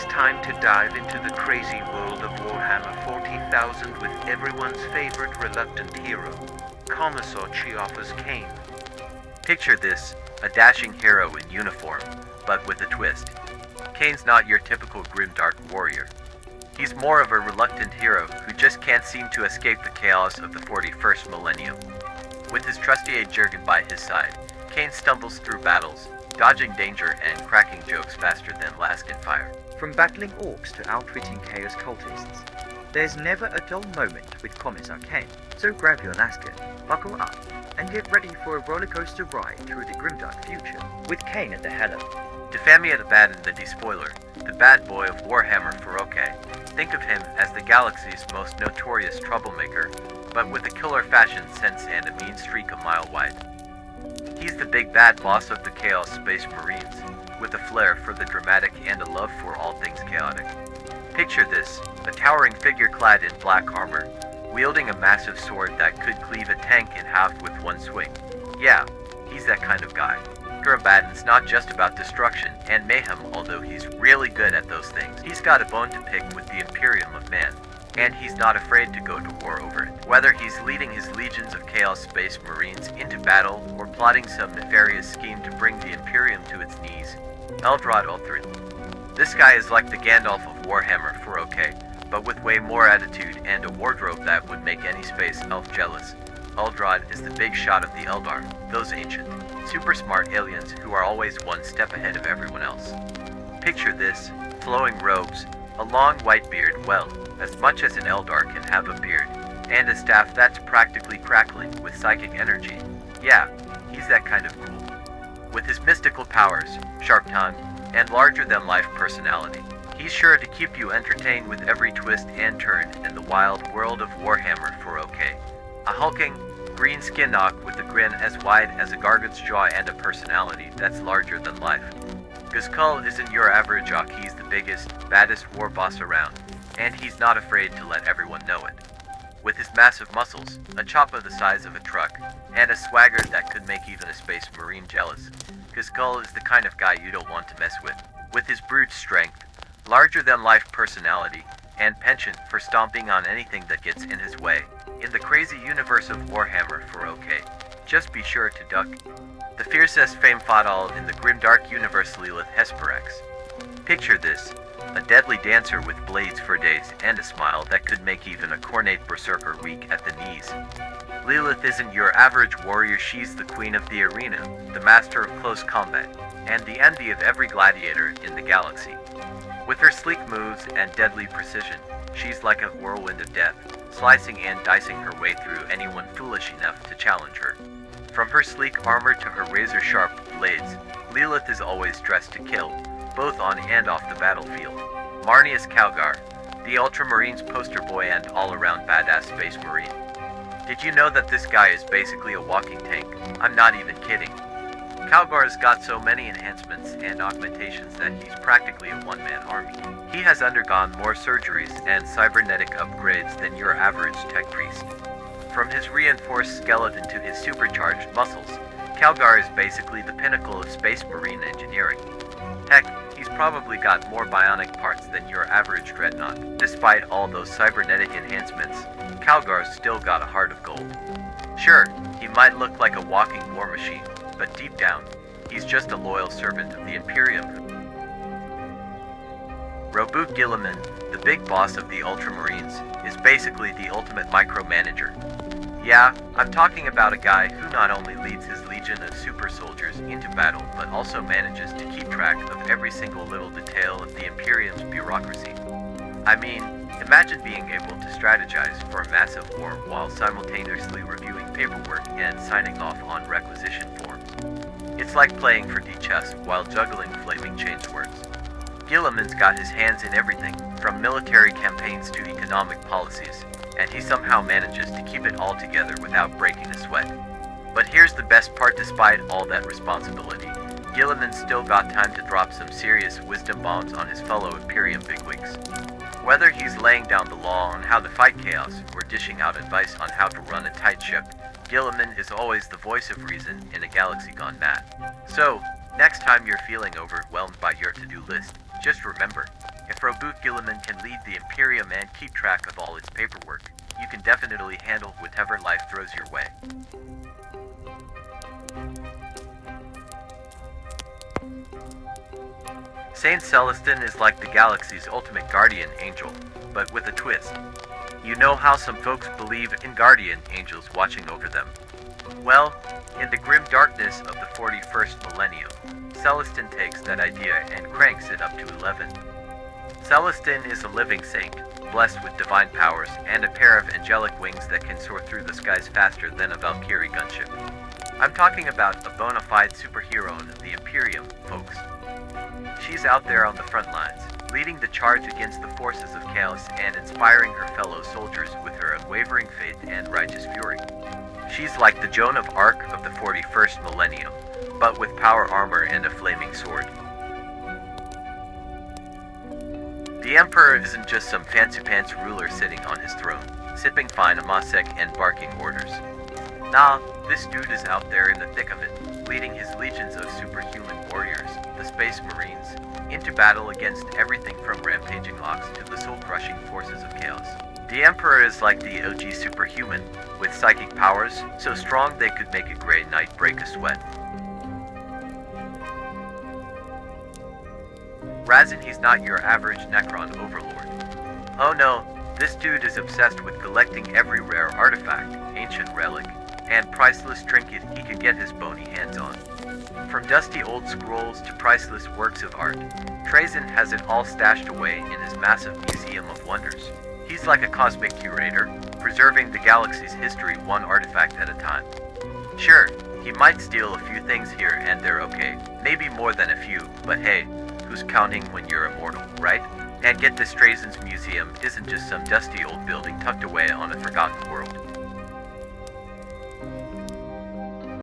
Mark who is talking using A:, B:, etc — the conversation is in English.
A: It's time to dive into the crazy world of Warhammer 40,000 with everyone's favorite reluctant hero, Commissar Chiapas Kane.
B: Picture this, a dashing hero in uniform, but with a twist. Kane's not your typical grimdark warrior. He's more of a reluctant hero who just can't seem to escape the chaos of the 41st millennium. With his trusty Jurgen by his side, Kane stumbles through battles, dodging danger and cracking jokes faster than Laskin fire.
C: From battling orcs to outwitting chaos cultists, there's never a dull moment with Commissar Kane. So grab your laskin, buckle up, and get ready for a rollercoaster ride through the grimdark future with Kane at the helm.
B: To Famia the Bad and the Despoiler, the bad boy of Warhammer 40K, think of him as the galaxy's most notorious troublemaker, but with a killer fashion sense and a mean streak a mile wide. He's the big bad boss of the Chaos Space Marines, with a flair for the dramatic and a love for all things chaotic. Picture this, a towering figure clad in black armor, wielding a massive sword that could cleave a tank in half with one swing. Yeah, he's that kind of guy. Grimbaden's not just about destruction and mayhem, although he's really good at those things. He's got a bone to pick with the Imperium of Man, and he's not afraid to go to war over it. Whether he's leading his legions of Chaos Space Marines into battle or plotting some nefarious scheme to bring the Imperium to its knees, Eldar Ulthrid. This guy is like the Gandalf of Warhammer 40K, but with way more attitude and a wardrobe that would make any space elf jealous. Eldrad is the big shot of the Eldar, those ancient, super smart aliens who are always one step ahead of everyone else. Picture this, flowing robes, a long white beard, well, as much as an Eldar can have a beard, and a staff that's practically crackling with psychic energy. Yeah, he's that kind of cool. With his mystical powers, sharp tongue, and larger-than-life personality, he's sure to keep you entertained with every twist and turn in the wild world of Warhammer 40K. A hulking, green skin knock with a grin as wide as a Gargant's jaw and a personality that's larger than life. Gull isn't your average jock, he's the biggest, baddest war boss around, and he's not afraid to let everyone know it. With his massive muscles, a choppa the size of a truck, and a swagger that could make even a space marine jealous, Gull is the kind of guy you don't want to mess with. With his brute strength, larger-than-life personality, and penchant for stomping on anything that gets in his way, in the crazy universe of Warhammer 40K, just be sure to duck. The fiercest femme fatale in the grimdark universe, Lilith Hesperax. Picture this, a deadly dancer with blades for days and a smile that could make even a cornate berserker weak at the knees. Lilith isn't your average warrior, she's the queen of the arena, the master of close combat, and the envy of every gladiator in the galaxy. With her sleek moves and deadly precision, she's like a whirlwind of death, slicing and dicing her way through anyone foolish enough to challenge her. From her sleek armor to her razor-sharp blades, Lilith is always dressed to kill, both on and off the battlefield. Marnius Calgar, the Ultramarines poster boy and all-around badass space marine. Did you know that this guy is basically a walking tank? I'm not even kidding. Calgar's got so many enhancements and augmentations that he's practically a one-man army. He has undergone more surgeries and cybernetic upgrades than your average tech priest. From his reinforced skeleton to his supercharged muscles, Calgar is basically the pinnacle of space marine engineering. Heck, he's probably got more bionic parts than your average dreadnought. Despite all those cybernetic enhancements, Calgar's still got a heart of gold. Sure, he might look like a walking war machine, but deep down, he's just a loyal servant of the Imperium. Robu Gillman, the big boss of the Ultramarines, is basically the ultimate micromanager. Yeah, I'm talking about a guy who not only leads his legion of super soldiers into battle, but also manages to keep track of every single little detail of the Imperium's bureaucracy. I mean, imagine being able to strategize for a massive war while simultaneously reviewing paperwork and signing off on requisition forms. It's like playing 4D chess while juggling flaming chainswords. Gilliman's got his hands in everything, from military campaigns to economic policies, and he somehow manages to keep it all together without breaking a sweat. But here's the best part: despite all that responsibility, Gilliman's still got time to drop some serious wisdom bombs on his fellow Imperium bigwigs. Whether he's laying down the law on how to fight chaos or dishing out advice on how to run a tight ship, Gilliman is always the voice of reason in a galaxy gone mad. So, next time you're feeling overwhelmed by your to-do list, just remember, if If Robu Gillman can lead the Imperium and keep track of all its paperwork, you can definitely handle whatever life throws your way. Saint Celestine is like the galaxy's ultimate guardian angel, but with a twist. You know how some folks believe in guardian angels watching over them? Well, in the grim darkness of the 41st millennium, Celestine takes that idea and cranks it up to 11. Celestine is a living saint, blessed with divine powers and a pair of angelic wings that can soar through the skies faster than a Valkyrie gunship. I'm talking about a bona fide superhero in the Imperium, folks. She's out there on the front lines, leading the charge against the forces of chaos and inspiring her fellow soldiers with her unwavering faith and righteous fury. She's like the Joan of Arc of the 41st millennium, but with power armor and a flaming sword. The Emperor isn't just some fancy-pants ruler sitting on his throne, sipping fine amasek and barking orders. Nah, this dude is out there in the thick of it, leading his legions of superhuman warriors, the Space Marines, into battle against everything from rampaging Lox to the soul-crushing forces of chaos. The Emperor is like the OG superhuman, with psychic powers so strong they could make a Grey Knight break a sweat. Razin, he's not your average Nekron overlord. Oh no, this dude is obsessed with collecting every rare artifact, ancient relic, and priceless trinket he can get his bony hands on. From dusty old scrolls to priceless works of art, Trazin has it all stashed away in his massive museum of wonders. He's like a cosmic curator, preserving the galaxy's history one artifact at a time. Sure, he might steal a few things here and there, okay, maybe more than a few, but hey, who's counting when you're immortal, right? And get this, Trazin's museum isn't just some dusty old building tucked away on a forgotten world.